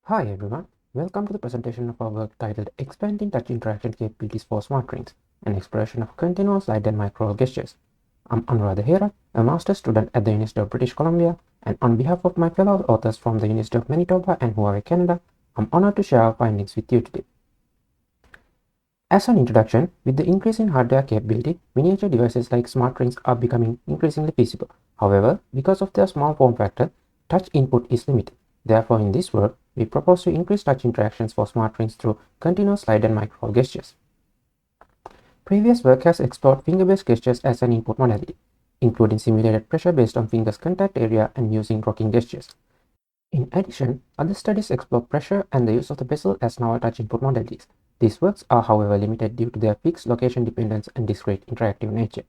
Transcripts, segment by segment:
Hi everyone, welcome to the presentation of our work titled Expanding Touch Interaction Capabilities for Smart Rings, an exploration of continual slide and micro gestures. I'm Anuradha Herath, a master's student at the University of British Columbia, and on behalf of my fellow authors from the University of Manitoba and Huang, Canada, I'm honored to share our findings with you today. As an introduction, with the increase in hardware capability, miniature devices like smart rings are becoming increasingly feasible. However, because of their small form factor, touch input is limited. Therefore, in this work, we propose to increase touch interactions for smart rings through continuous slide and micro gestures. Previous work has explored finger-based gestures as an input modality, including simulated pressure based on fingers' contact area and using rocking gestures. In addition, other studies explore pressure and the use of the bezel as novel touch input modalities. These works are, however, limited due to their fixed location dependence and discrete interactive nature.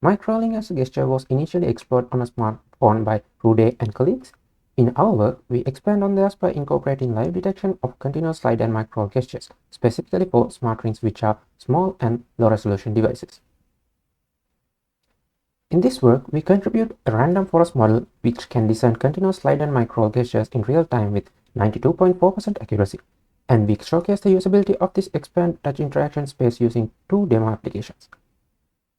Microrolling as a gesture was initially explored on a smartphone by Huizhe and colleagues. In our work, we expand on this by incorporating live detection of continuous slide and micro gestures, specifically for smart rings which are small and low-resolution devices. In this work, we contribute a random forest model which can discern continuous slide and micro gestures in real time with 92.4% accuracy, and we showcase the usability of this expand touch interaction space using two demo applications.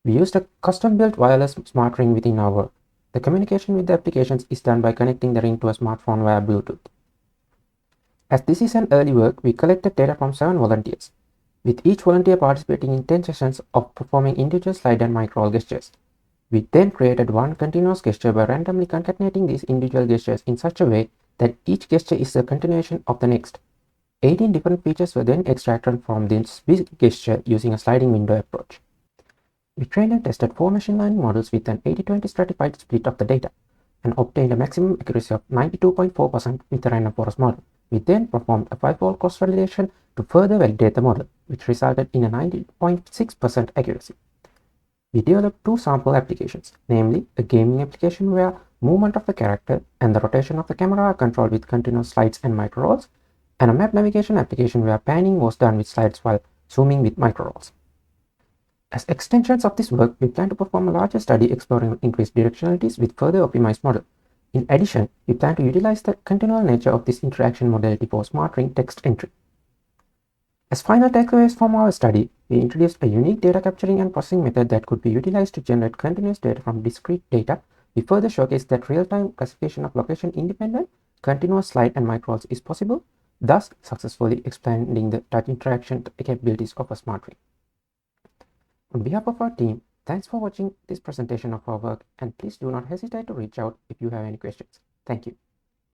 We used a custom-built wireless smart ring within our work. The communication with the applications is done by connecting the ring to a smartphone via Bluetooth. As this is an early work, we collected data from 7 volunteers, with each volunteer participating in 10 sessions of performing individual slide and micro gestures. We then created one continuous gesture by randomly concatenating these individual gestures in such a way that each gesture is a continuation of the next. 18 different features were then extracted from this big gesture using a sliding window approach. We trained and tested 4 machine learning models with an 80-20 stratified split of the data and obtained a maximum accuracy of 92.4% with the random forest model. We then performed a 5-fold cross-validation to further validate the model, which resulted in a 90.6% accuracy. We developed 2 sample applications, namely a gaming application where movement of the character and the rotation of the camera are controlled with continuous slides and microrolls, and a map navigation application where panning was done with slides while zooming with microrolls. As extensions of this work, we plan to perform a larger study exploring increased directionalities with further optimized model. In addition, we plan to utilize the continual nature of this interaction modality for smart ring text entry. As final takeaways from our study, we introduced a unique data capturing and processing method that could be utilized to generate continuous data from discrete data. We further showcased that real-time classification of location-independent, continuous slide and microrolls is possible, thus successfully expanding the touch interaction capabilities of a smart ring. On behalf of our team, thanks for watching this presentation of our work, and please do not hesitate to reach out if you have any questions. Thank you.